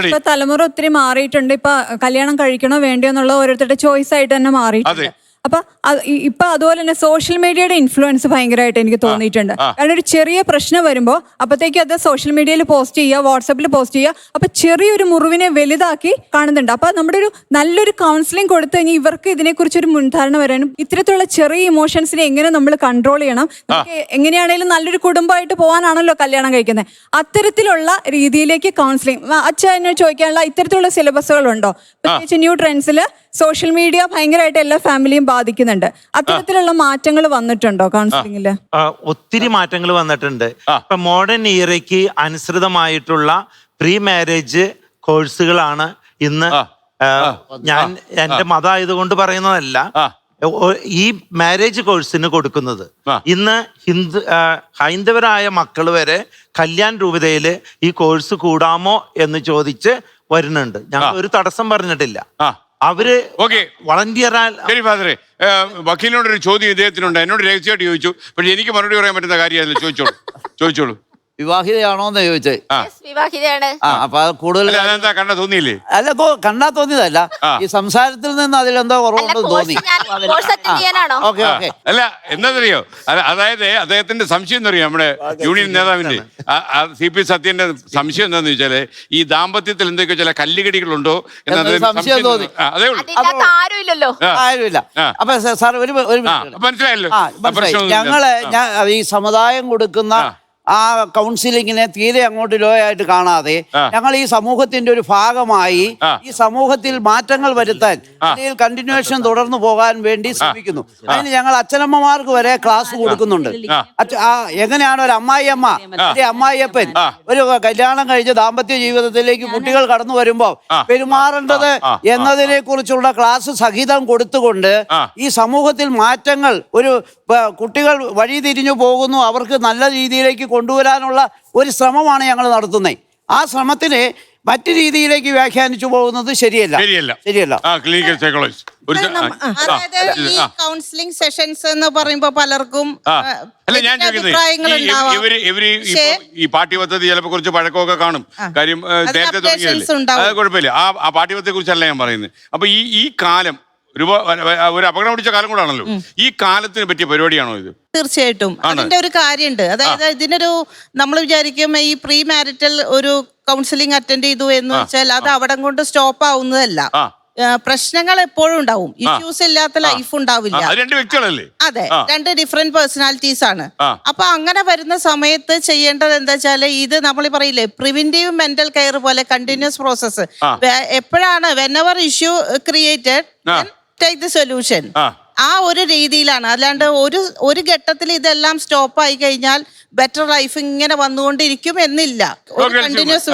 ഇപ്പൊ തലമുറ ഒത്തിരി മാറിയിട്ടുണ്ട്. ഇപ്പൊ കല്യാണം കഴിക്കണോ വേണ്ടയോ എന്നുള്ള ഓരോരുത്തരുടെ ചോയ്സ് ആയിട്ട് തന്നെ മാറിയിട്ടുണ്ട്. അപ്പൊ ഇപ്പൊ അതുപോലെ തന്നെ സോഷ്യൽ മീഡിയയുടെ ഇൻഫ്ലുവൻസ് ഭയങ്കരമായിട്ട് എനിക്ക് തോന്നിയിട്ടുണ്ട്. കാരണം ഒരു ചെറിയ പ്രശ്നം വരുമ്പോൾ അപ്പത്തേക്ക് അത് സോഷ്യൽ മീഡിയയിൽ പോസ്റ്റ് ചെയ്യുക, വാട്സപ്പിൽ പോസ്റ്റ് ചെയ്യുക. അപ്പൊ ചെറിയൊരു മുറിവിനെ വലുതാക്കി കാണുന്നുണ്ട്. അപ്പൊ നമ്മുടെ ഒരു നല്ലൊരു കൗൺസിലിംഗ് കൊടുത്തു കഴിഞ്ഞാൽ ഇവർക്ക് ഇതിനെക്കുറിച്ച് ഒരു മുൻധാരണ വരാനും ഇത്തരത്തിലുള്ള ചെറിയ ഇമോഷൻസിനെ എങ്ങനെ നമ്മൾ കൺട്രോൾ ചെയ്യണം, എങ്ങനെയാണെങ്കിലും നല്ലൊരു കുടുംബമായിട്ട് പോകാനാണല്ലോ കല്യാണം കഴിക്കുന്നത്. അത്തരത്തിലുള്ള രീതിയിലേക്ക് കൗൺസിലിംഗ്. അച്ഛൻ എന്നോട് ചോദിക്കാനുള്ള ഇത്തരത്തിലുള്ള സിലബസുകളുണ്ടോ? പ്രത്യേകിച്ച് ന്യൂ ട്രെൻഡ്സിൽ സോഷ്യൽ മീഡിയ ഭയങ്കരമായിട്ട് എല്ലാ ഫാമിലിയും ബാധിക്കുന്നുണ്ട്. അത്തരത്തിലുള്ള മാറ്റങ്ങൾ വന്നിട്ടുണ്ടോ കൗൺസിലിംഗില്? ഒത്തിരി മാറ്റങ്ങൾ വന്നിട്ടുണ്ട്. ഇപ്പൊ മോഡേൺ ഇയറയ്ക്ക് അനുസൃതമായിട്ടുള്ള പ്രീ മാരേജ് കോഴ്സുകളാണ് ഇന്ന്. ഞാൻ എന്റെ മതമായതുകൊണ്ട് പറയുന്നതല്ല, ഈ മാരേജ് കോഴ്സിന് കൊടുക്കുന്നത്. ഇന്ന് ഹൈന്ദവരായ മക്കൾ വരെ കല്യാൺ രൂപതയില് ഈ കോഴ്സ് കൂടാമോ എന്ന് ചോദിച്ച് വരുന്നുണ്ട്. ഞങ്ങൾ ഒരു തടസ്സം പറഞ്ഞിട്ടില്ല. അവര് വളണ്ടിയർ. ഫാദറെ, വക്കീലിനോടൊരു ചോദ്യം ഇദ്ദേഹത്തിനുണ്ട്. എന്നോട് രഹസ്യമായിട്ട് ചോദിച്ചു. പക്ഷെ എനിക്ക് മറുപടി പറയാൻ പറ്റുന്ന കാര്യമല്ല. ചോദിച്ചോളൂ. വിവാഹിതയാണോന്ന് ചോദിച്ചേ. വിവാഹിതയാണ്. അപ്പൊ അത് കൂടുതൽ കണ്ടാ തോന്നിയില്ലേ? അല്ല, കണ്ടാ തോന്നിയതല്ല. ഈ സംസാരത്തിൽ നിന്ന് അതിലെന്തോ കുറവുണ്ടെന്ന് തോന്നി. Okay okay. അല്ല, എന്താണെന്നറിയോ, അതായത് അദ്ദേഹത്തിന്റെ സംശയം എന്നറിയോ, നമ്മുടെ യൂണിയൻ നേതാവിന്റെ CP സത്യന്റെ സംശയം എന്താന്ന് വെച്ചാല് ഈ ദാമ്പത്യത്തിൽ എന്തൊക്കെ ചില കല്ലുകടികളുണ്ടോ എന്ന് സംശയം തോന്നി. അതേ ഉള്ളൂ. ആരുമില്ലല്ലോ. ആരുമില്ല. അപ്പൊ സാർ ഒരു മനസ്സിലായല്ലോ. ഞങ്ങള് ഈ സമുദായം കൊടുക്കുന്ന ആ കൗൺസിലിങ്ങിനെ തീരെ അങ്ങോട്ട് ലോ ആയിട്ട് കാണാതെ ഞങ്ങൾ ഈ സമൂഹത്തിന്റെ ഒരു ഭാഗമായി ഈ സമൂഹത്തിൽ മാറ്റങ്ങൾ വരുത്താൻ, അല്ലെങ്കിൽ കണ്ടിന്യൂവേഷൻ തുടർന്നു പോകാൻ വേണ്ടി ശ്രമിക്കുന്നു. അതിന് ഞങ്ങൾ അച്ഛനമ്മമാർക്ക് വരെ ക്ലാസ് കൊടുക്കുന്നുണ്ട്. എങ്ങനെയാണ് ഒരു അമ്മായിയമ്മ, അമ്മായിയപ്പൻ ഒരു കല്യാണം കഴിച്ച് ദാമ്പത്യ ജീവിതത്തിലേക്ക് കുട്ടികൾ കടന്നു വരുമ്പോൾ പെരുമാറേണ്ടത് എന്നതിനെ കുറിച്ചുള്ള ക്ലാസ് സഹിതം കൊടുത്തുകൊണ്ട് ഈ സമൂഹത്തിൽ മാറ്റങ്ങൾ, ഒരു കുട്ടികൾ വഴിതിരിഞ്ഞു പോകുന്നു, അവർക്ക് നല്ല രീതിയിലേക്ക് കൊണ്ടുവരാനുള്ള ഒരു ശ്രമമാണ് ഞങ്ങൾ നടത്തുന്നത്. ആ ശ്രമത്തിന് മറ്റു രീതിയിലേക്ക് വ്യാഖ്യാനിച്ചു പോകുന്നത് ശരിയല്ല. ക്ലിനിക്കൽ സൈക്കോളജിസ്റ്റ് അതായത് ഈ കൗൺസിലിംഗ് സെഷൻസ് എന്ന് പറയുമ്പോ പലർക്കും ഞാൻ ഈ പാഠ്യപദ്ധതി ചിലപ്പോ കുറച്ച് പഴക്കമൊക്കെ കാണും. കാര്യം നേരത്തെ തുടങ്ങിയതല്ലേ, അത് കുഴപ്പമില്ല. ആ പാഠ്യപദ്ധതിയെ കുറിച്ചല്ല ഞാൻ പറയുന്നത്. അപ്പൊ ഈ കാലം ഒരു അപകടം പിടിച്ച കാലം കൂടാണല്ലോ. ഈ കാലത്തിന് പറ്റിയ പരിപാടിയാണോ ഇത്? തീർച്ചയായിട്ടും അതിന്റെ ഒരു കാര്യമുണ്ട്. അതായത് ഇതിനൊരു നമ്മൾ വിചാരിക്കും ഈ പ്രീ മാരിറ്റൽ ഒരു കൗൺസിലിംഗ് അറ്റൻഡ് ചെയ്തു എന്ന് വെച്ചാൽ അത് അവിടെ കൊണ്ട് സ്റ്റോപ്പ് ആവുന്നതല്ല. പ്രശ്നങ്ങൾ എപ്പോഴും ഉണ്ടാവും. ഇഷ്യൂസ് ഇല്ലാത്ത ലൈഫ് ഉണ്ടാവില്ല. അതെ, രണ്ട് ഡിഫറെന്റ് പേഴ്സണാലിറ്റീസ് ആണ്. അപ്പൊ അങ്ങനെ വരുന്ന സമയത്ത് ചെയ്യേണ്ടത് എന്താ വെച്ചാല്, ഇത് നമ്മൾ പറയില്ലേ പ്രിവെന്റീവ് മെന്റൽ കെയർ പോലെ കണ്ടിന്യൂസ് പ്രോസസ്. എപ്പോഴാണ് whenever issue created take the solution, ആ ഒരു രീതിയിലാണ്. അല്ലാണ്ട് ഒരു ഘട്ടത്തിൽ ഇതെല്ലാം സ്റ്റോപ്പ് ആയി കഴിഞ്ഞാൽ ബെറ്റർ ലൈഫ് ഇങ്ങനെ വന്നുകൊണ്ടിരിക്കും എന്നില്ല. ഒരു കണ്ടിന്യൂസ്